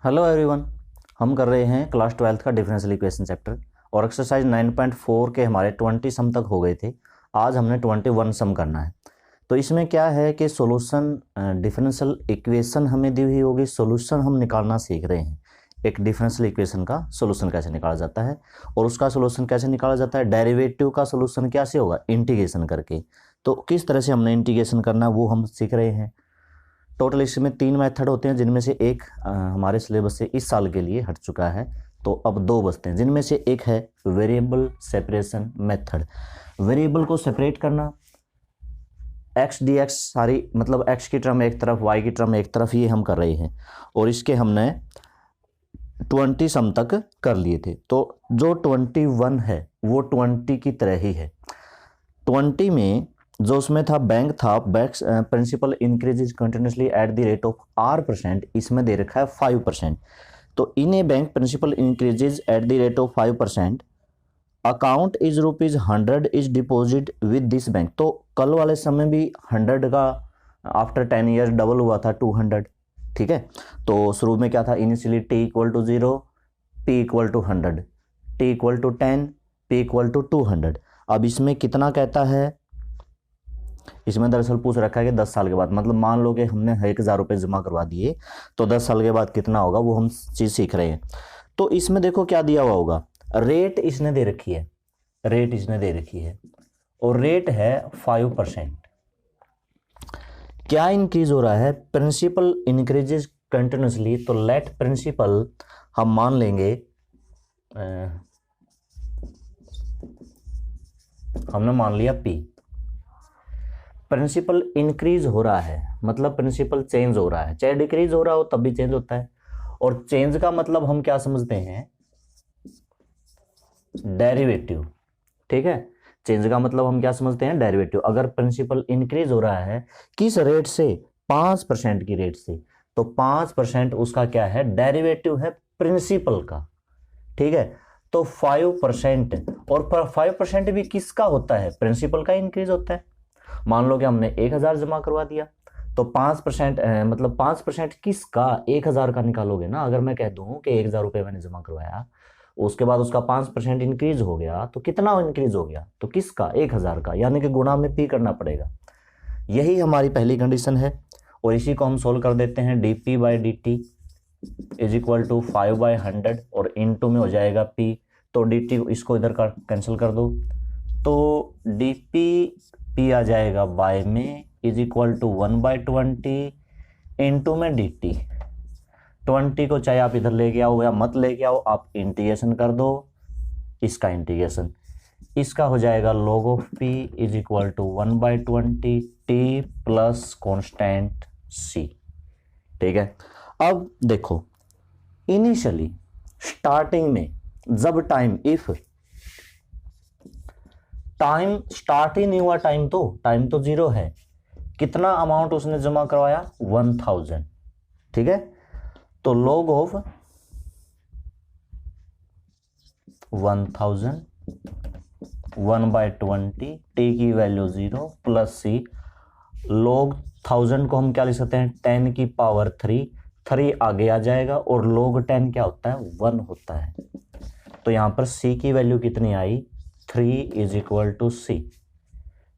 Hello everyone. हम कर रहे हैं क्लास 12th का डिफरेंशियल इक्वेशन चैप्टर और एक्सरसाइज 9.4 के हमारे 20 सम तक हो गए थे। आज हमने 21 सम करना है। तो इसमें क्या है कि सॉल्यूशन डिफरेंशियल इक्वेशन हमें दी हुई होगी, सॉल्यूशन हम निकालना सीख रहे हैं। एक डिफरेंशियल इक्वेशन का सॉल्यूशन कैसे निकाला जाता है और उसका सॉल्यूशन कैसे निकाला जाता है, डेरिवेटिव का सॉल्यूशन कैसे होगा, इंटीग्रेशन करके। तो किस तरह से हमने इंटीग्रेशन करना है वो हम सीख रहे हैं। टोटल इसमें 3 मेथड होते हैं, जिनमें से एक हमारे सिलेबस से इस साल के लिए हट चुका है। तो अब 2 बचते हैं, जिनमें से एक है वेरिएबल सेपरेशन मेथड। वेरिएबल को सेपरेट करना, एक्स डी एक्स सारी मतलब एक्स की टर्म एक तरफ, वाई की टर्म एक तरफ, ये हम कर रहे हैं। और इसके हमने 20 सम तक कर लिए थे। तो जो 21 है वो 20 की तरह ही है। 20 में जो उसमें था बैंक था, bank principal increases continuously at the rate of R%, इसमें दे रखा है 5%। तो in a bank principal increases at the rate of 5%, account is ₹100 is deposit with this bank. तो कल वाले समय भी 100 का आफ्टर 10 ईयर्स डबल हुआ था 200। ठीक है, तो शुरू में क्या था, initially t = 0, p = 100, t = 10, p = 200। अब इसमें कितना कहता है, इसमें दरअसल पूछ रखा है कि 10 साल के बाद, मतलब मान लो कि हमने 1000 रुपये जमा करवा दिए तो 10 साल के बाद कितना होगा वो हम चीज सीख रहे हैं। तो इसमें देखो क्या दिया हुआ होगा, रेट इसने दे रखी है, रेट इसने दे रखी है और रेट है 5%। क्या इंक्रीज हो रहा है, प्रिंसिपल इंक्रीजेज कंटिन्यूसली। तो लेट प्रिंसिपल हम मान लेंगे, हमने मान लिया p। प्रिंसिपल इंक्रीज हो रहा है मतलब प्रिंसिपल चेंज हो रहा है, चाहे डिक्रीज हो रहा हो तब भी चेंज होता है। और चेंज का मतलब हम क्या समझते हैं, डेरिवेटिव। ठीक है, चेंज का मतलब हम क्या समझते हैं, डेरिवेटिव। अगर प्रिंसिपल इंक्रीज हो रहा है किस रेट से, 5% की रेट से, तो 5% उसका क्या है, डेरिवेटिव है प्रिंसिपल का। ठीक है, तो 5%, और 5% भी किसका होता है, प्रिंसिपल का इंक्रीज होता है। मान लो कि हमने 1000 जमा करवा दिया तो 5% मतलब 5% किसका, 1000 का निकालोगे ना। अगर मैं कह दूं कि 1000 रुपये मैंने जमा करवाया, उसके बाद उसका 5% इंक्रीज हो गया, तो कितना इंक्रीज हो गया, तो किसका, 1000 का, यानी कि गुणा में पी करना पड़ेगा। यही हमारी पहली कंडीशन है और इसी को हम सोल्व कर देते हैं। dp/dt = 5/100 और इनटू में हो जाएगा p। तो dt इसको इधर का कैंसिल कर दो, तो dp p आ जाएगा बाय में = 1/20 इनटू में dt। 20 को चाहे आप इधर लेके आओ या मत लेके आओ, आप इंटीग्रेशन कर दो, इसका इंटीग्रेशन, इसका हो जाएगा log of p = 1/20 t plus constant c। ठीक है, अब देखो इनिशियली स्टार्टिंग में जब टाइम, इफ टाइम स्टार्ट ही नहीं हुआ, टाइम तो 0 है, कितना अमाउंट उसने जमा करवाया, 1000। ठीक है, तो log of 1000 1/20 t की वैल्यू 0 प्लस c। log 1000 को हम क्या लिख सकते हैं, 10 की पावर 3 आगे आ जाएगा और log 10 क्या होता है, 1 होता है। तो यहां पर c की वैल्यू कितनी आई, 3 = c,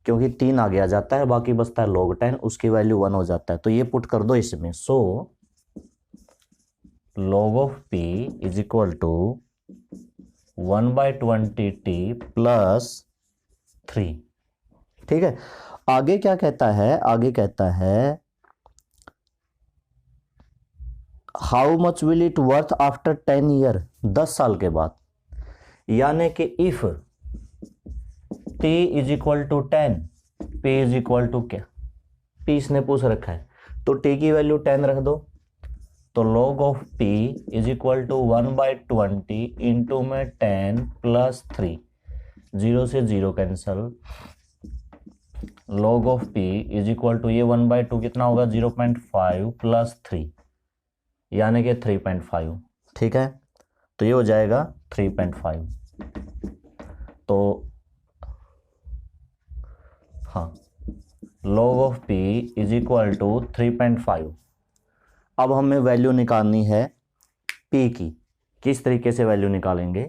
क्योंकि 3 आगे आ जाता है, बाकी बचता है log 10, उसकी वैल्यू 1 हो जाता है। तो ये पुट कर दो इसमें। सो log of p = 1/20 t plus 3। ठीक है, आगे क्या कहता है, आगे कहता है how much will it worth after 10 year, 10 साल के बाद। यानी कि इफ t = 10, p = क्या, p इसने पूछ रखा है, तो t की वैल्यू 10 रख दो, तो log of p = 1/20 इंटू में 10 प्लस 3, 0 से 0 कैंसल, log of p = ये 1/2 कितना होगा, 0.5 प्लस 3 यानी कि 3.5। ठीक है, तो ये हो जाएगा 3.5। तो हाँ, log of p = 3.5। अब हमें वैल्यू निकालनी है पी की किस तरीके से वैल्यू निकालेंगे।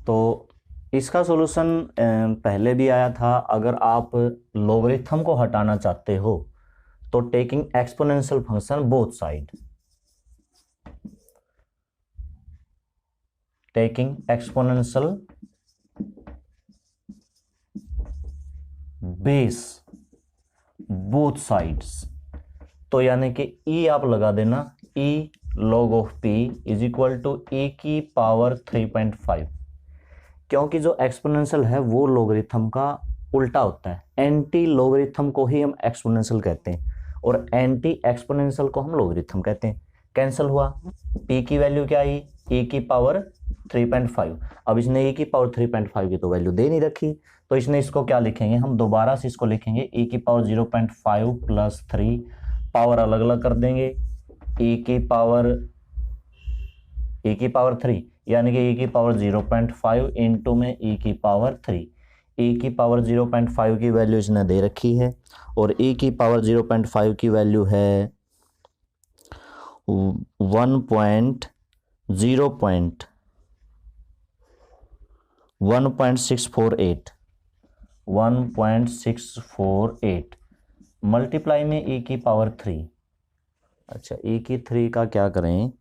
तो इसका सॉल्यूशन पहले भी आया था। अगर आप लॉगरिथम को हटाना चाहते हो तो taking exponential function both side, taking exponential base both sides, तो यानी कि ई आप लगा देना, E log of p is equal to e की पावर 3.5, क्योंकि जो एक्सपोनेंशियल है वो लॉगरिथम का उल्टा होता है। एंटी लॉगरिथम को ही हम एक्सपोनेंशियल कहते हैं और एंटी एक्सपोनेंशियल को हम लॉगरिथम कहते हैं। कैंसिल हुआ, p की वैल्यू क्या आई, e की पावर 3.5। अब इसने e की पावर 3.5 की तो वैल्यू दे नहीं रखी, तो इसने इसको क्या लिखेंगे, हम दोबारा से इसको लिखेंगे e की पावर 0.5 प्लस 3, पावर अलग अलग कर देंगे, e की पावर 3 यानी कि e की पावर 0.5 इंटू में e की पावर 3। e की पावर 0.5 की वैल्यू इसने दे रखी है और e की पावर 0.5 की वैल्यू है 1.648 मल्टीप्लाई में e की पावर 3। अच्छा, e की 3 का क्या करें,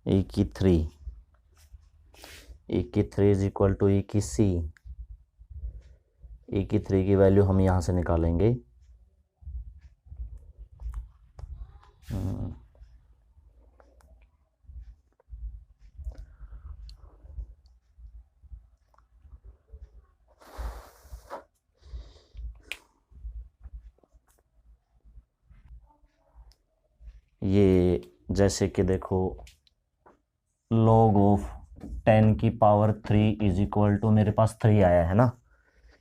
e की 3 इज इक्वल टू e की c। e की 3 की वैल्यू हम यहां से निकालेंगे, ये जैसे कि देखो log ऑफ 10 की पावर 3 इज इक्वल टू, मेरे पास 3 आया है ना,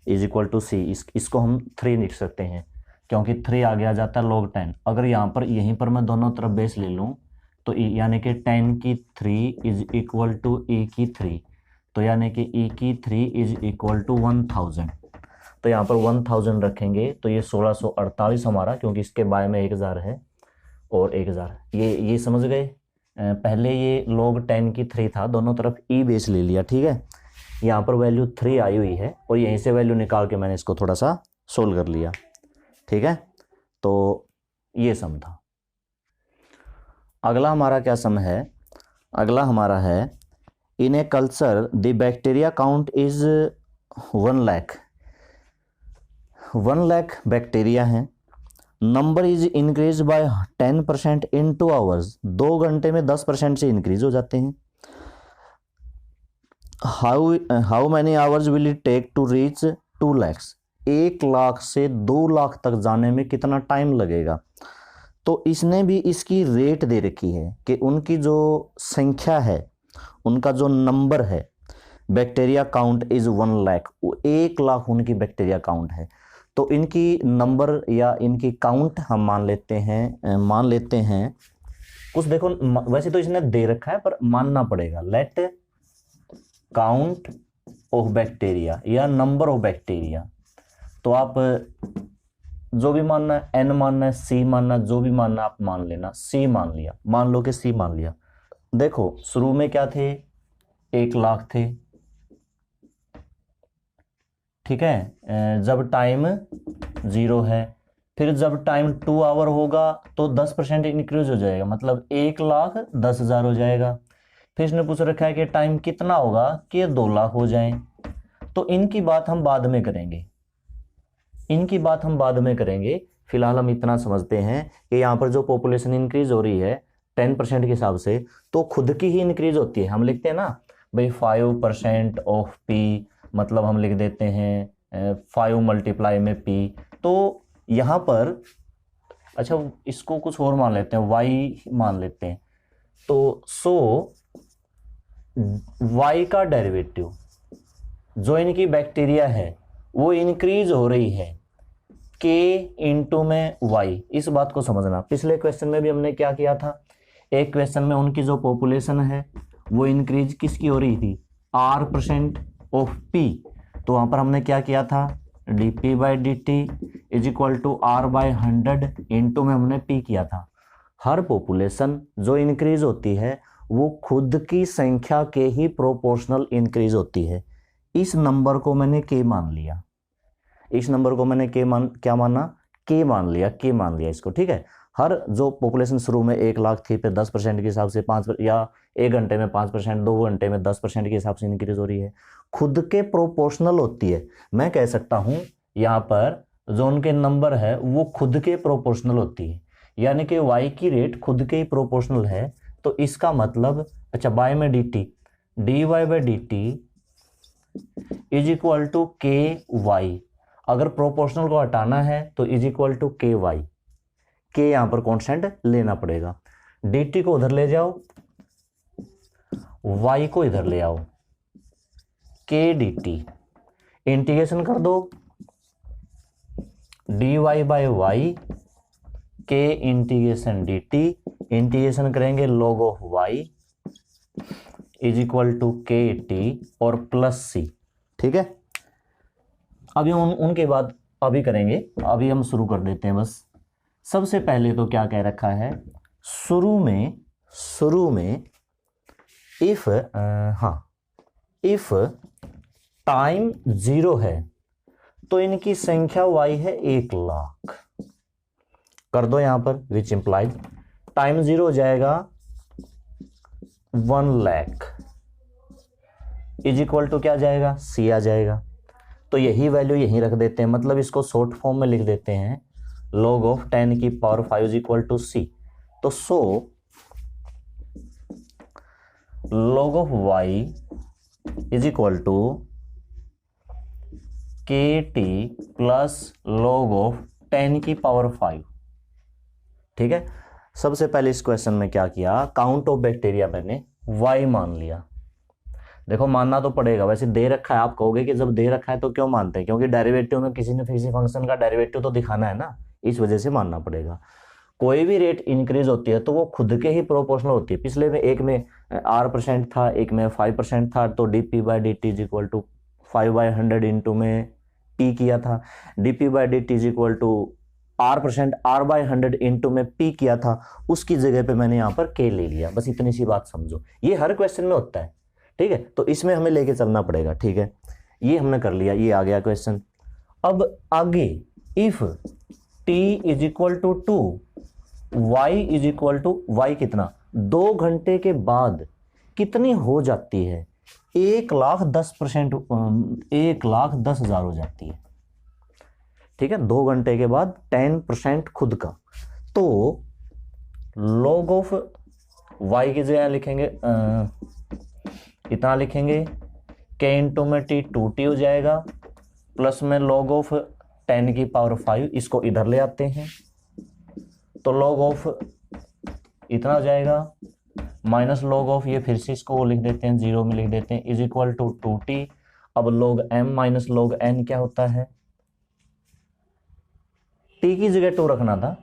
इज इक्वल टू सी। इसको हम 3 लिख सकते हैं क्योंकि 3 आगे आ जाता है log 10। अगर यहाँ पर यहीं पर मैं दोनों तरफ बेस ले लूँ तो यानी कि 10 की 3 इज इक्वल टू e की 3, तो यानी कि e की 3 इज इक्वल टू 1000। तो यहाँ पर 1000 रखेंगे तो ये 1648 हमारा, क्योंकि इसके बाय में 1000 है और 1000, ये समझ गए। पहले ये log 10 की 3 था, दोनों तरफ e बेस ले लिया, ठीक है। यहाँ पर वैल्यू 3 आई हुई है और यहीं से वैल्यू निकाल के मैंने इसको थोड़ा सा सोल्व कर लिया, ठीक है। तो ये सम था। अगला हमारा क्या सम है, अगला हमारा है in a culture the bacteria count is 1 lakh. 1 lakh bacteria हैं, number is increase by 10% in 2 hours. 2 घंटे में 10% से इंक्रीज हो जाते हैं। How many hours will it take to reach 2 lakhs। 1 lakh से 2 लाख तक जाने में कितना टाइम लगेगा। तो इसने भी इसकी रेट दे रखी है कि उनकी जो संख्या है, उनका जो नंबर है, bacteria count is 1 lakh, 1 lakh उनकी बैक्टीरिया काउंट है। तो इनकी नंबर या इनकी काउंट हम मान लेते हैं कुछ, देखो वैसे तो इसने दे रखा है पर मानना पड़ेगा। लेट काउंट ऑफ बैक्टीरिया या नंबर ऑफ बैक्टीरिया, तो आप जो भी मानना है, n मानना है, c मानना है, जो भी मानना आप मान लेना। c मान लिया, मान लो कि c मान लिया। देखो शुरू में क्या थे, 1 लाख थे, ठीक है। जब टाइम 0 है, फिर जब टाइम 2 आवर होगा तो 10% इंक्रीज हो जाएगा, मतलब 1,10,000 हो जाएगा। फिर इसने पूछ रखा है कि टाइम कितना होगा कि 2 लाख हो जाए। तो इनकी बात हम बाद में करेंगे, फिलहाल हम इतना समझते हैं कि यहाँ पर जो पॉपुलेशन इंक्रीज हो रही है 10% के हिसाब से, तो खुद की ही इंक्रीज होती है। हम लिखते हैं ना भाई 5% ऑफ p, मतलब हम लिख देते हैं 5 मल्टीप्लाई में p। तो यहाँ पर अच्छा इसको कुछ और मान लेते हैं, y मान लेते हैं। तो y का डेरिवेटिव जो इनकी बैक्टीरिया है वो इंक्रीज हो रही है k इंटू में y। इस बात को समझना, पिछले क्वेश्चन में भी हमने क्या किया था, एक क्वेश्चन में उनकी जो पॉपुलेशन है वो इंक्रीज किसकी हो रही थी, R% ऑफ P। तो वहाँ पर हमने क्या किया था, dp/dt is equal to R/100 into में हमने P किया था। हर पॉपुलेशन जो इंक्रीज होती है वो खुद की संख्या के ही प्रोपोर्शनल इंक्रीज होती है। इस नंबर को मैंने K मान लिया, इस नंबर को मैंने क्या माना, K मान लिया इसको, ठीक है। हर जो पॉपुलेशन शुरू में 1 लाख थी, फिर 10% के हिसाब से 5 या 1 घंटे में 5%, 2 घंटे में 10% के हिसाब से इंक्रीज हो रही है, खुद के प्रोपोर्शनल होती है। मैं कह सकता हूं यहाँ पर जो उनके नंबर है वो खुद के प्रोपोर्शनल होती है, यानी कि y की रेट खुद के ही प्रोपोर्शनल है। तो इसका मतलब, अच्छा, बाय में dt, dy/dt is equal to ky। अगर प्रोपोर्शनल को हटाना है तो इज इक्वल टू ky, के यहां पर कांस्टेंट लेना पड़ेगा। dt को उधर ले जाओ, y को इधर ले आओ, k dt इंटीग्रेशन कर दो, dy/y k integration dt, integration करेंगे log of y is equal to K T और प्लस c, ठीक है। अभी उनके बाद अभी करेंगे, अभी हम शुरू कर देते हैं। बस सबसे पहले तो क्या कह रखा है, शुरू में इफ टाइम 0 है तो इनकी संख्या y है 1 लाख। कर दो यहां पर, विच इंप्लाइज टाइम 0 हो जाएगा 1 लाख इज इक्वल टू क्या आ जाएगा, c आ जाएगा। तो यही वैल्यू यहीं रख देते हैं, मतलब इसको शॉर्ट फॉर्म में लिख देते हैं, log ऑफ 10 की power 5 is equal to c। तो so log of y is equal to K T plus log of 10 की पावर 5, ठीक है। सबसे पहले इस क्वेश्चन में क्या किया, काउंट ऑफ बैक्टीरिया मैंने y मान लिया। देखो मानना तो पड़ेगा, वैसे दे रखा है, आप कहोगे कि जब दे रखा है तो क्यों मानते हैं, क्योंकि डेरिवेटिव में किसी ने किसी फंक्शन का डेरिवेटिव तो दिखाना है ना, इस वजह से मानना पड़ेगा। कोई भी रेट इंक्रीज होती है तो वो खुद के ही प्रोपोर्शनल होती है। पिछले में एक में R% था, एक में 5% था, तो dp/dt is equal to 5/100 into में P किया था, dp/dt is equal to R% R/100 into में P किया था, उसकी जगह पे मैंने यहाँ पर K ले लिया। बस इतनी सी बात समझो, ये हर क्वेश्चन में होता है, ठीक है। तो इसमें हमें लेके चलना पड़ेगा, ठीक है। ये हमने कर लिया, ये आ गया क्वेश्चन। अब आगे if t is equal to 2, y is equal to y कितना, 2 घंटे के बाद कितनी हो जाती है, 1,10%, 1,10,000 हो जाती है, ठीक है। 2 घंटे के बाद 10% खुद का। तो log ऑफ y की जगह लिखेंगे इतना लिखेंगे, k इंटू में t 2t हो जाएगा, प्लस में log ऑफ 10 की पावर 5, इसको इधर ले आते हैं तो log ऑफ इतना हो जाएगा, माइनस log ऑफ, ये फिर से इसको लिख देते हैं, 0 में लिख देते हैं, इज इक्वल टू 2t। अब log m minus log n क्या होता है, t की जगह 2 रखना था,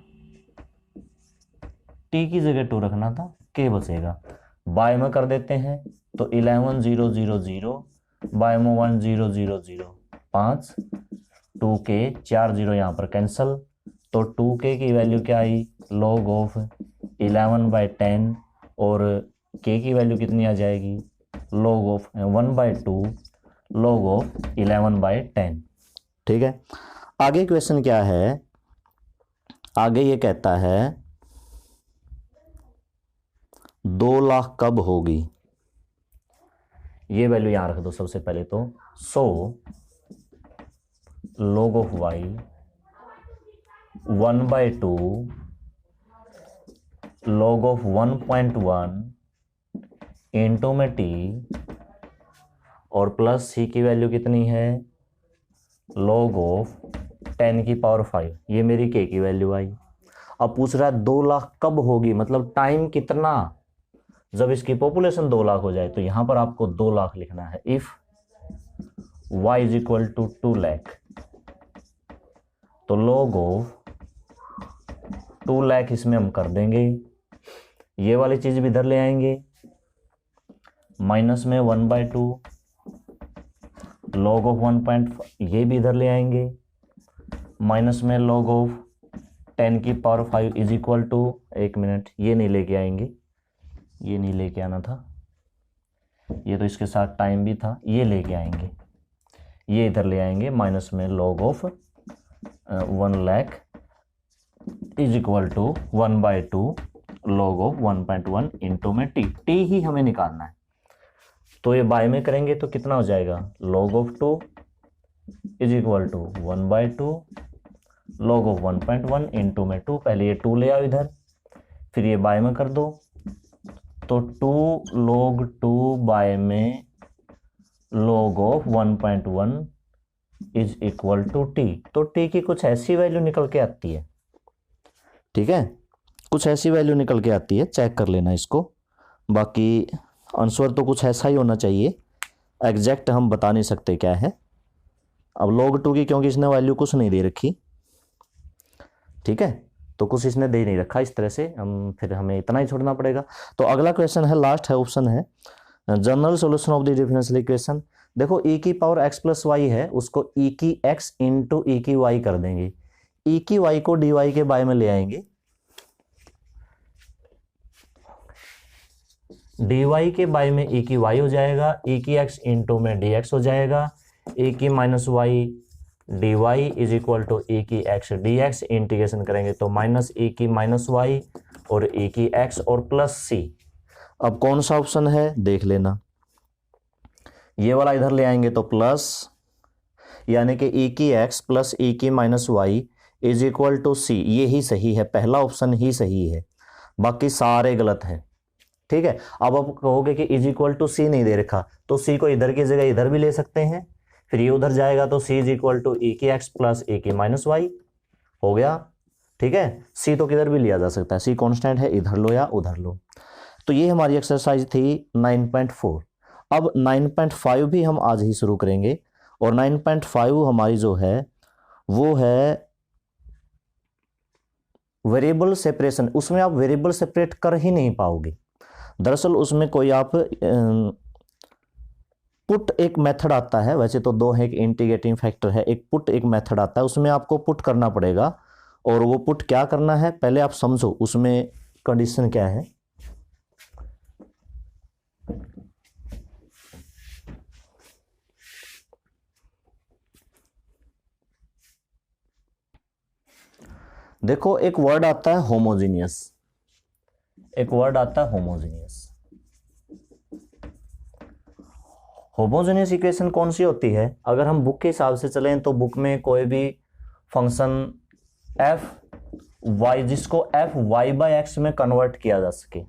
t की जगह 2 रखना था, k बचेगा, बाय में कर देते हैं तो 11,000 बाय में 1,000 5, 2k 4 0 यहाँ पर कैंसल, तो 2k की वैल्यू क्या आई, log ऑफ 11/10 और k की वैल्यू कितनी आ जाएगी, log ऑफ 1/2 log ऑफ 11/10, ठीक है। आगे क्वेश्चन क्या है, आगे ये कहता है 2 लाख कब होगी, ये वैल्यू यहां रख दो सबसे पहले तो। So log of y 1/2 log of 1.1 into में t और प्लस c की वैल्यू कितनी है, log ऑफ 10 की पावर 5, ये मेरी k की वैल्यू आई। अब पूछ रहा है 2 लाख कब होगी, मतलब टाइम कितना, जब इसकी पॉपुलेशन 2 लाख हो जाए। तो यहां पर आपको 2 लाख लिखना है। If y is equal to 2 lakh, तो log ऑफ 2 लाख इसमें हम कर देंगे, ये वाली चीज भी इधर ले आएंगे, माइनस में 1/2 log ऑफ 1.5, ये भी इधर ले आएंगे, माइनस में log ऑफ 10 की पावर 5 इज इक्वल टू, एक मिनट, ये नहीं लेके आएंगे, ये नहीं लेके आना था, ये तो इसके साथ टाइम भी था, ये लेके आएंगे, ये इधर ले आएंगे, माइनस में log of 1 lakh is equal to 1/2 log of 1.1 into में टी ही हमें निकालना है। तो ये बाय में करेंगे तो कितना हो जाएगा, log of 2 is equal to 1/2 log of 1.1 into में 2, पहले ये 2 ले आओ इधर, फिर ये बाय में कर दो, तो 2 log 2 बाय में log of 1.1 is equal to T. तो टी की कुछ ऐसी वैल्यू निकल के आती है, ठीक है, कुछ ऐसी वैल्यू निकल के आती है, चेक कर लेना इसको, बाकी आंसर तो कुछ ऐसा ही होना चाहिए, एग्जैक्ट हम बता नहीं सकते क्या है। अब log 2 की क्योंकि इसने वैल्यू कुछ नहीं दे रखी, ठीक है, तो कुछ इसने दे नहीं रखा, इस तरह से फिर हमें इतना ही छोड़ना पड़ेगा। तो अगला क्वेश्चन है, लास्ट है ऑप्शन है, general solution of the differential equation. देखो e की पावर x प्लस वाई है, उसको e की x इंटू e की y कर देंगे, e की y को dy के बाय में ले आएंगे, dy के बाय में e की y हो जाएगा, e की x इंटू में dx हो जाएगा, e की minus y dy is equal to e की x dx, इंटीग्रेशन करेंगे तो माइनस e की माइनस y और e की x और प्लस c। अब कौन सा ऑप्शन है देख लेना, ये वाला इधर ले आएंगे तो प्लस, यानी कि e की x प्लस e की minus y is equal to c, ये ही सही है, पहला ऑप्शन ही सही है, बाकी सारे गलत हैं, ठीक है। अब आप कहोगे कि इज इक्वल टू सी नहीं दे रखा, तो c को इधर की जगह इधर भी ले सकते हैं, फिर ये उधर जाएगा तो c is equal to e की x प्लस e की माइनस वाई हो गया, ठीक है। c तो किधर भी लिया जा सकता है, c कांस्टेंट है, इधर लो या उधर लो। तो ये हमारी एक्सरसाइज थी 9.4। अब 9.5 भी हम आज ही शुरू करेंगे, और 9.5 हमारी जो है वो है वेरिएबल सेपरेशन। उसमें आप वेरिएबल सेपरेट कर ही नहीं पाओगे, दरअसल उसमें कोई आप पुट एक मेथड आता है, वैसे तो दो है, एक इंटीग्रेटिंग फैक्टर है, एक पुट एक मेथड आता है, उसमें आपको पुट करना पड़ेगा। और वो पुट क्या करना है पहले आप समझो, उसमें कंडीशन क्या है। देखो एक वर्ड आता है होमोजीनियस, एक वर्ड आता है होमोजीनियस। होमोजीनियस इक्वेशन कौन सी होती है, अगर हम बुक के हिसाब से चलें तो बुक में कोई भी फंक्शन एफ वाई, जिसको एफ वाई बाय एक्स में कन्वर्ट किया जा सके,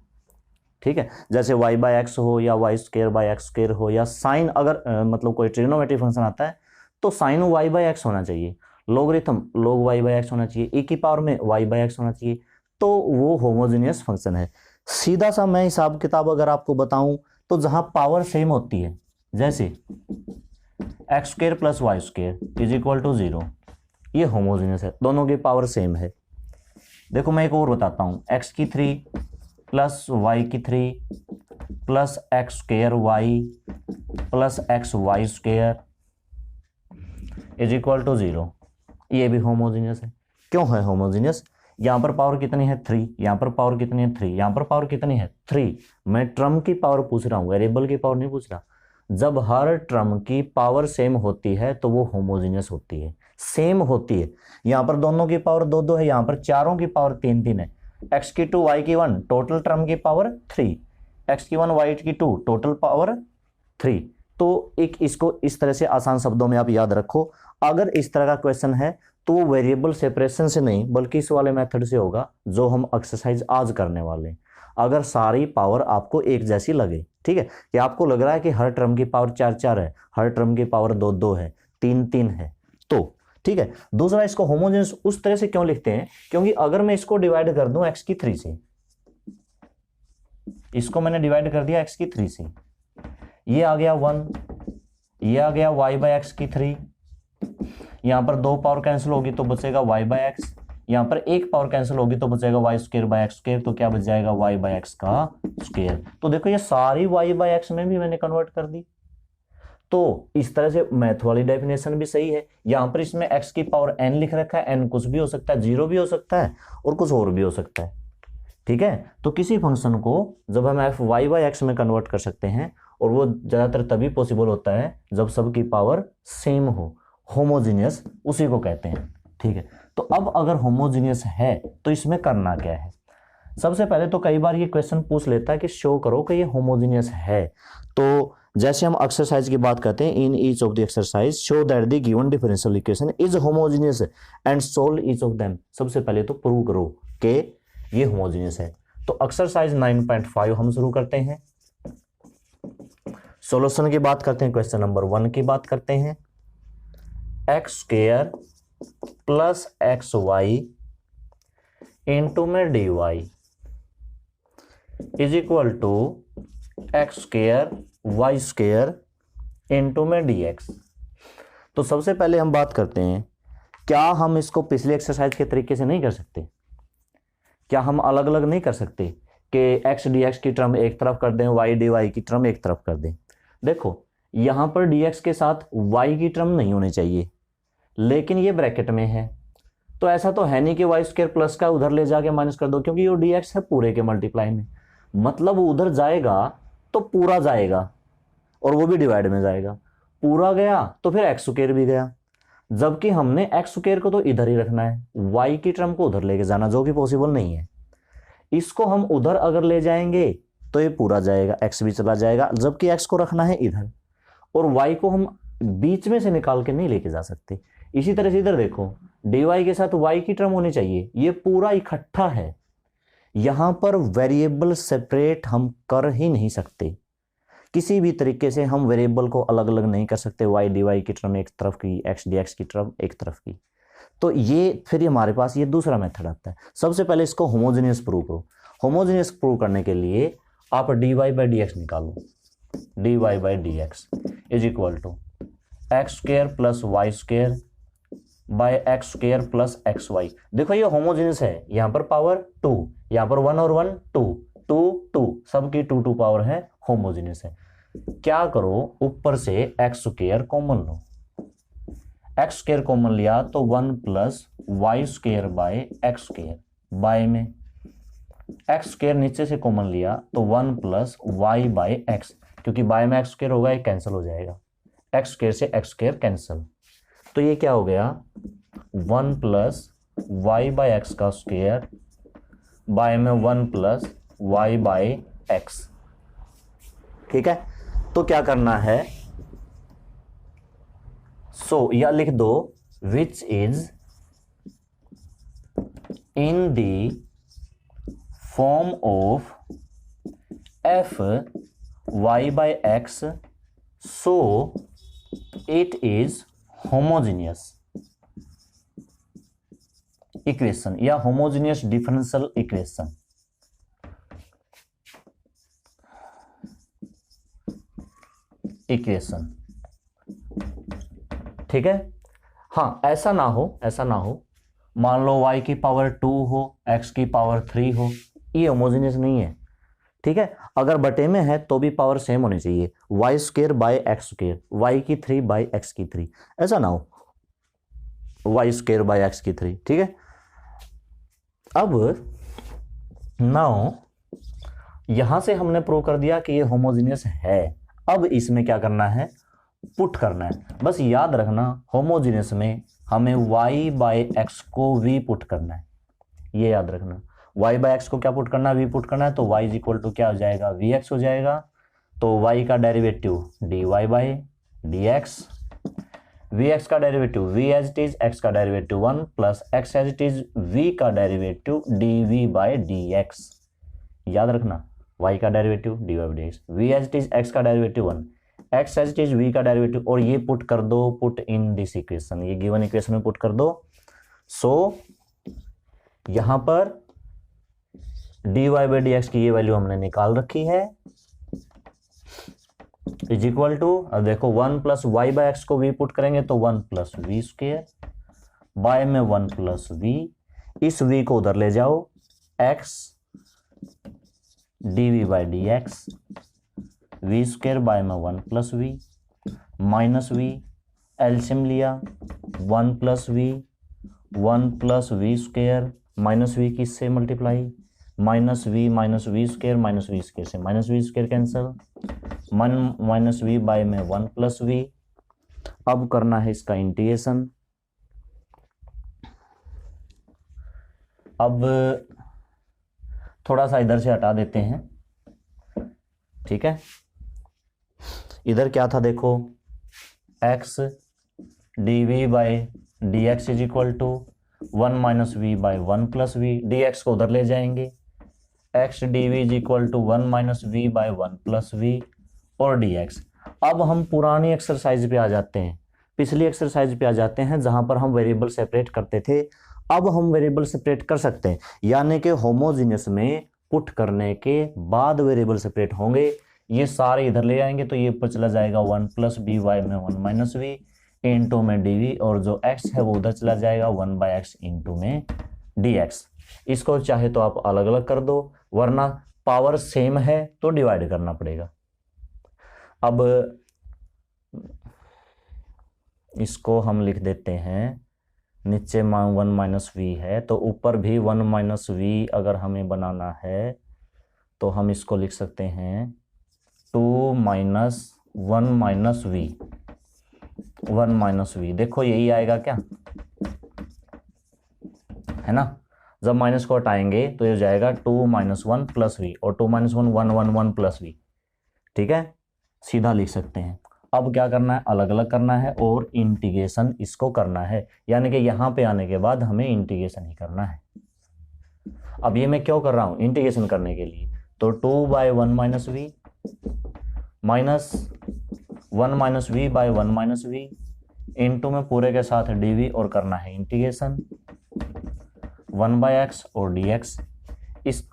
ठीक है, जैसे वाई बाय एक्स हो या y square by x square हो, या साइन, अगर मतलब कोई ट्रिग्नोमेट्री फंक्शन आता है तो साइन वाई बाय एक्स होना चाहिए, logarithm log y by x होना चाहिए, e की पावर में y बाय एक्स होना चाहिए, तो वो होमोजीनियस फंक्शन है। सीधा सा मैं हिसाब किताब अगर आपको बताऊं तो जहां पावर सेम होती है, जैसे x square plus Y square is equal to 0, ये होमोजीनियस है, दोनों की पावर सेम है। देखो मैं एक और बताता हूं, एक्स की 3 प्लस वाई की 3 plus x square y plus x y square is equal to 0, ये भी होमोजीनियस है। क्यों है होमोजीनियस, यहां पर पावर कितनी है 3, यहां पर पावर कितनी है 3, यहां पर पावर कितनी है 3, मैं टर्म की पावर पूछ रहा हूं, वेरिएबल की पावर नहीं पूछ रहा। जब हर टर्म की पावर सेम होती है तो वो होमोजीनियस होती है, सेम होती है। यहां पर दोनों की पावर 2 है, यहां पर चारों की पावर 3 है, एक्स की 2 वाई की 1, टोटल टर्म की पावर 3, एक्स की 1 वाई की 2, टोटल पावर 3। तो एक इसको इस तरह से आसान शब्दों में आप याद रखो। अगर इस तरह का क्वेश्चन है तो वो वेरिएबल सेपरेशन से नहीं बल्कि इस वाले मेथड से होगा जो हम एक्सरसाइज आज करने वाले हैं। अगर सारी पावर आपको एक जैसी लगे, ठीक है, कि आपको लग रहा है कि हर टर्म की पावर 4 है, हर टर्म की पावर 2 है, 3 है, तो ठीक है। दूसरा, इसको होमोजेनियस उस तरह से क्यों लिखते हैं, क्योंकि अगर मैं इसको डिवाइड कर दूं x की 3 से, इसको मैंने डिवाइड कर दिया x की 3 से, ये आ गया 1, ये आ गया y बाय एक्स की 3, यहां पर 2 पावर कैंसिल होगी तो बचेगा y बाय एक्स, यहाँ पर एक पावर कैंसिल होगी तो बचेगा y square by x square, तो क्या बच जाएगा वाई बाय एक्स का स्क्वायर। तो देखो ये सारी वाई बाय एक्स में भी मैंने कन्वर्ट कर दी। तो इस तरह से मैथ वाली डेफिनेशन भी सही है। यहां पर इसमें x की पावर n लिख रखा है, n कुछ भी हो सकता है, 0 भी हो सकता है और कुछ और भी हो सकता है, ठीक है। तो किसी फंक्शन को जब हम एफ वाई बाई एक्स में कन्वर्ट कर सकते हैं, और वो ज्यादातर तभी पॉसिबल होता है जब सबकी पावर सेम हो, होमोजीनियस, उसी को कहते हैं, ठीक है। तो अब अगर होमोजीनियस है तो इसमें करना क्या है। सबसे पहले तो कई बार ये क्वेश्चन पूछ लेता है कि शो करो कि ये होमोजीनियस है। तो जैसे हम एक्सरसाइज की बात करते हैं, in each of the exercise show that the given differential equation is homogeneous and solve each of them. सबसे पहले तो प्रूव करो कि ये होमोजीनियस है। तो एक्सरसाइज 9.5 हम शुरू करते हैं। सॉल्यूशन की बात करते हैं, क्वेश्चन नंबर 1 की बात करते हैं। X square plus x Y into में D Y is equal to X square Y square into में डी एक्स। तो सबसे पहले हम बात करते हैं, क्या हम इसको पिछले एक्सरसाइज के तरीके से नहीं कर सकते? क्या हम अलग अलग नहीं कर सकते कि एक्स डी एक्स की टर्म एक तरफ कर दें, वाई डी वाई की टर्म एक तरफ कर दें? देखो यहां पर डी एक्स के साथ वाई की टर्म नहीं होनी चाहिए, लेकिन ये ब्रैकेट में है, तो ऐसा तो है नहीं कि वाई स्क्वायर प्लस का उधर ले जाके माइनस कर दो, क्योंकि ये डी एक्स है पूरे के मल्टीप्लाई में, मतलब उधर जाएगा तो पूरा जाएगा और वो भी डिवाइड में जाएगा। पूरा गया तो फिर एक्स स्क्वायर भी गया, जबकि हमने एक्स स्क्वायर को तो इधर ही रखना है, वाई की टर्म को उधर लेके जाना, जो कि पॉसिबल नहीं है। इसको हम उधर अगर ले जाएंगे तो ये पूरा जाएगा, एक्स भी चला जाएगा, जबकि एक्स को रखना है इधर, और वाई को हम बीच में से निकाल के नहीं लेके जा सकते। इसी तरह से इधर देखो, डी वाई के साथ वाई की टर्म होनी चाहिए, ये पूरा इकट्ठा है। यहां पर वेरिएबल सेपरेट हम कर ही नहीं सकते, किसी भी तरीके से हम वेरिएबल को अलग अलग नहीं कर सकते। वाई डी वाई की टर्म एक तरफ की, एक्स डी एक्स की टर्म एक तरफ की। तो ये फिर हमारे पास ये दूसरा मेथड आता है। सबसे पहले इसको होमोजेनियस प्रूव करो। होमोजेनियस प्रूव करने के लिए आप D Y by D X निकालो। D Y by D x is equal to X square plus Y square by x square plus x Y. देखो ये होमोजेनियस है, यहाँ पर पावर 2, यहाँ पर 1 और 1 2 2 2, सबकी 2 पावर है, होमोजेनियस है। क्या करो, ऊपर से एक्स स्क्वायर कॉमन लो। एक्स स्क्वायर कॉमन लिया तो 1 plus Y square by x square, by में एक्स स्क्वायर नीचे से कॉमन लिया तो 1 प्लस वाई बाय एक्स, क्योंकि बाय में एक्स स्क्वायर होगा, ये कैंसिल हो जाएगा, एक्स स्क्वायर से एक्स स्क्वायर कैंसिल। तो ये क्या हो गया, 1 प्लस वाई बाय एक्स का स्क्वायर बाय में 1 प्लस वाई बाय एक्स। ठीक है, तो क्या करना है, सो या लिख दो which is in the form of f y by x, so it is homogeneous equation या होमोजेनियस डिफरेंशियल इक्वेशन। इक्वेशन ठीक है। हाँ, ऐसा ना हो मान लो y की पावर 2 हो, x की पावर 3 हो, ये होमोजेनियस नहीं है। ठीक है, अगर बटे में है तो भी पावर सेम होनी चाहिए, y square by x square, y की 3 बाय एक्स की 3, ऐसा ना हो वाई स्क्वायर बाय एक्स की 3। ठीक है, अब नाउ यहां से हमने प्रूव कर दिया कि ये होमोजेनियस है। अब इसमें क्या करना है, पुट करना है। बस याद रखना, होमोजेनियस में हमें y बाय एक्स को v पुट करना है, ये याद रखना। y बाय एक्स को क्या पुट करना है, v पुट करना है, तो y इज इक्वल टू क्या हो जाएगा, vx हो जाएगा। तो y का derivative dy by dx, vx का derivative v as it is, x का derivative 1 plus x as it is, v का डेरिवेटिव dv बाय dx। याद रखना, y का derivative dy by dx, v as it is, x का derivative 1, x as it is, v का derivative, और ये put कर दो, पुट इन दिस इक्वेशन, ये गिवन इक्वेशन में पुट कर दो। सो यहां पर dy बाय dx की ये वैल्यू हमने निकाल रखी है, इज इक्वल टू, अब देखो 1 प्लस वाई बाय एक्स को v पुट करेंगे तो 1 प्लस वी स्क्वायर बाय में 1 प्लस v, इस v को उधर ले जाओ, x dv by D x, v square by में 1 plus v minus v, LCM लिया 1 plus v square minus v किससे मल्टीप्लाई, माइनस वी स्क्र से minus v square cancel, minus v by में 1 प्लस वी। अब करना है इसका integration. अब थोड़ा सा इधर से हटा देते हैं, ठीक है। इधर क्या था देखो, x dv by D x is equal to 1 minus v by 1 plus v, d x को उधर ले जाएंगे, x dv is equal to 1 minus v by 1 plus v और dx। अब हम पुरानी एक्सरसाइज पे आ जाते हैं, पिछली एक्सरसाइज पे आ जाते हैं जहां पर हम वेरिएबल सेपरेट करते थे। अब हम वेरिएबल सेपरेट कर सकते हैं, यानी कि होमोजीनियस में पुट करने के बाद वेरिएबल सेपरेट होंगे। ये सारे इधर ले आएंगे तो ये ऊपर चला जाएगा 1 प्लस बी वाई में 1 माइनस वी इंटू में डी, और जो x है वो उधर चला जाएगा 1 बाई एक्स इंटू में डी एक्स। इसको चाहे तो आप अलग अलग कर दो, वरना पावर सेम है तो डिवाइड करना पड़ेगा। अब इसको हम लिख देते हैं, नीचे 1 माइनस वी है तो ऊपर भी 1 माइनस वी अगर हमें बनाना है तो हम इसको लिख सकते हैं 2 minus 1 minus v, 1 minus v. देखो यही आएगा क्या, है ना। जब माइनस को हटाएंगे तो ये जाएगा 2 माइनस 1 प्लस वी, और 2 माइनस 1 1 1 1 प्लस वी, ठीक है, सीधा लिख सकते हैं। अब क्या करना है, अलग अलग करना है और इंटीग्रेशन इसको करना है, यानी कि यहां पे आने के बाद हमें इंटीग्रेशन ही करना है। अब ये मैं क्यों कर रहा हूं, इंटीग्रेशन करने के लिए। तो 2 by 1 minus v minus 1 minus v by 1 minus v into में पूरे के साथ dv और करना है इंटीग्रेशन 1 बाई एक्स और dx। इस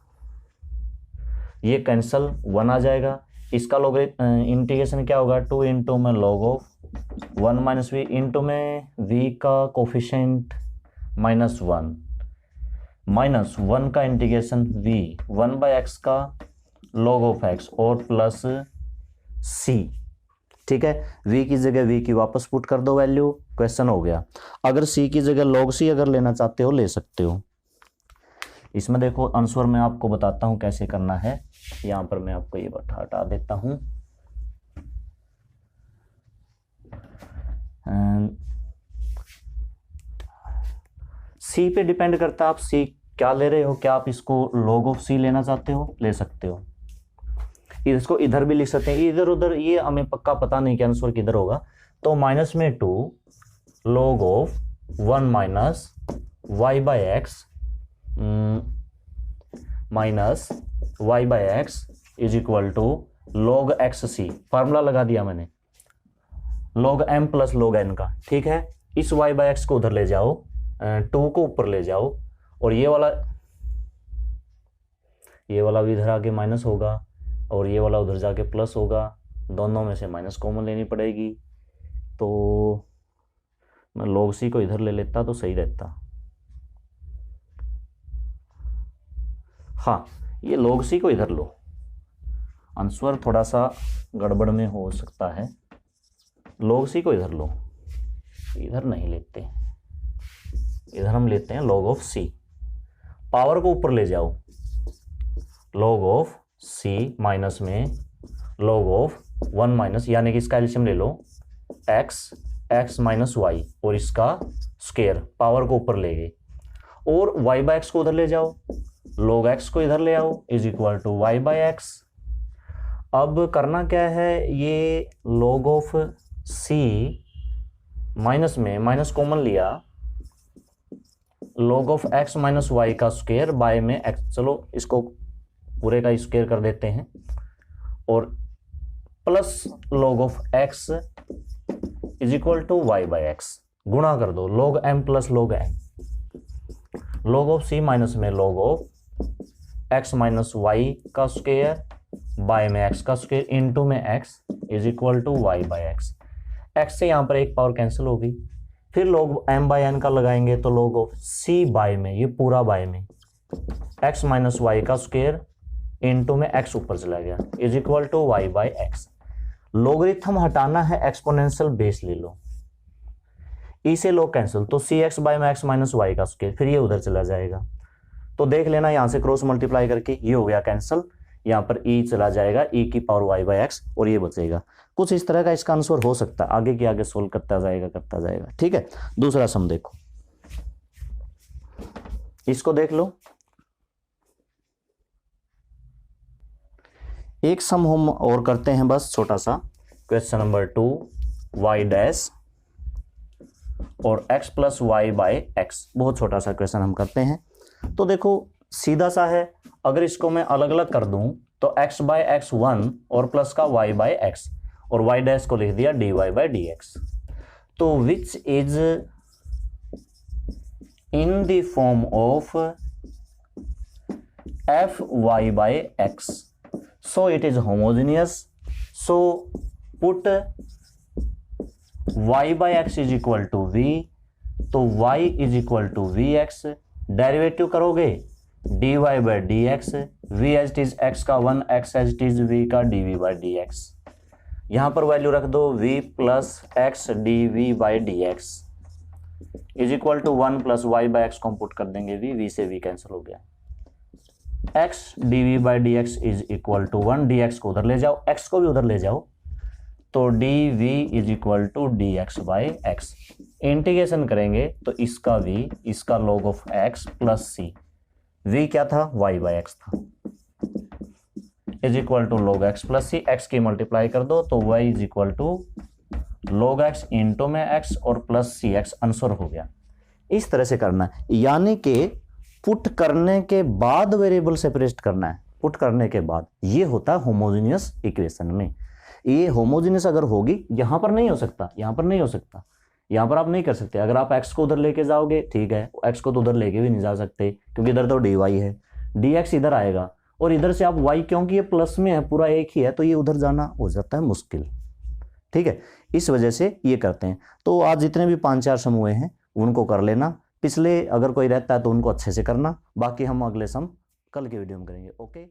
ये कैंसल 1 आ जाएगा, इसका लोग इंटीग्रेशन क्या होगा, 2 इंटू में log of 1 minus v into में v का कोफिशिएंट माइनस 1 माइनस 1 का इंटीग्रेशन v 1 बाई एक्स का लॉग ऑफ x और प्लस c, ठीक है। v की जगह v की वापस पुट कर दो वैल्यू, क्वेश्चन हो गया। अगर c की जगह log c अगर लेना चाहते हो ले सकते हो। इसमें देखो आंसर मैं आपको बताता हूं कैसे करना है। यहां पर मैं आपको ये हटा देता हूं। सी पे डिपेंड करता है आप सी क्या ले रहे हो, क्या आप इसको log ऑफ सी लेना चाहते हो ले सकते हो। इसको इधर भी लिख सकते हैं, इधर उधर ये हमें पक्का पता नहीं कि आंसर किधर होगा। तो माइनस में 2 log of 1 minus y by x minus y by x is equal to log x c, formula लगा दिया मैंने log m plus log n का, ठीक है। इस y बाई एक्स को उधर ले जाओ, 2 को ऊपर ले जाओ, और ये वाला भी इधर आके माइनस होगा और ये वाला उधर जाके प्लस होगा, दोनों में से माइनस कॉमन लेनी पड़ेगी। तो मैं log c को इधर ले लेता तो सही रहता। हाँ, ये log c को इधर लो, आंसर थोड़ा सा गड़बड़ में हो सकता है। log c को इधर लो, इधर नहीं लेते, इधर हम लेते हैं log ऑफ c। पावर को ऊपर ले जाओ, log ऑफ c माइनस में log ऑफ 1 माइनस, यानी कि इसका एलसीएम ले लो x माइनस वाई और इसका स्क्वायर, पावर को ऊपर ले गए, और y बाई एक्स को उधर ले जाओ, log x को इधर ले आओ is equal to y by x. अब करना क्या है, ये log ऑफ c माइनस में माइनस कॉमन लिया, log of x minus y का स्क्वायर बाय में x, चलो इसको पूरे का स्क्वायर कर देते हैं, और plus log of x is equal to y by x, गुणा कर दो log m plus log n, log of c minus में log of x minus y का स्क्वायर बाय में x का स्क्वायर इंटू में x is equal to y by x. x से यहाँ पर एक पावर कैंसिल होगी, फिर log m बाय n का लगाएंगे तो log ऑफ c बाय में, ये पूरा बाय में x माइनस वाई का स्क्वायर इंटू में x ऊपर चला गया is equal to y by x. Logarithm हटाना है, एक्सपोनेंशियल बेस ले लो, ई से लोग कैंसिल, तो सी एक्स बाय में एक्स माइनस वाई का स्क्वायर, फिर ये उधर चला जाएगा। तो देख लेना यहां से क्रॉस मल्टीप्लाई करके ये हो गया कैंसिल, यहां पर ई चला जाएगा ई की पावर वाई बाय एक्स और ये बचेगा। कुछ इस तरह का इसका आंसर हो सकता है, आगे के आगे सोल्व करता जाएगा। ठीक है, दूसरा सम देखो, इसको देख लो। एक सम हम और करते हैं बस छोटा सा, क्वेश्चन नंबर 2 वाई डैश और x plus y by x, बहुत छोटा सा क्वेश्चन हम करते हैं। तो देखो सीधा सा है, अगर इसको मैं अलग अलग कर दूं तो x बाय एक्स 1 और प्लस का y बाय एक्स और y डैश को लिख दिया dy बाय dx। तो which is in the form of f y by x, so it is homogeneous, so put y by x is equal to v, तो y is equal to v x, derivative करोगे dy by d x, v as it is x का 1, x as it is v का dv by dx। यहां पर value रख दो v plus x dv by dx is equal to 1 plus y by x को हम put कर देंगे v से v कैंसिल हो गया, x dv by dx is equal to 1, dx को उधर ले जाओ, x को भी उधर ले जाओ, तो dv is equal to dx by x. Integration करेंगे तो इसका v, इसका log of x plus c, v क्या था y बाय एक्स था, is equal to log x plus c, x की मल्टीप्लाई कर दो तो y is equal to log x into में x और प्लस सी एक्स, आंसर हो गया। इस तरह से करना है, यानी कि पुट करने के बाद वेरिएबल सेपरेट करना है, पुट करने के बाद। ये होता है होमोजेनियस इक्वेशन में। ये होमोजेनियस अगर होगी, यहां पर नहीं हो सकता, यहां पर नहीं हो सकता, यहां पर आप नहीं कर सकते। अगर आप x को उधर लेके जाओगे ठीक है, x को तो उधर लेके भी नहीं जा सकते क्योंकि इधर तो dy है, dx इधर आएगा और इधर से आप y, क्योंकि ये प्लस में है, पूरा एक ही है, तो ये उधर जाना हो जाता है मुश्किल। ठीक है, इस वजह से ये करते हैं। तो आज जितने भी 5-4 सम हुए हैं उनको कर लेना, पिछले अगर कोई रहता है तो उनको अच्छे से करना, बाकी हम अगले सम कल के वीडियो में करेंगे। ओके।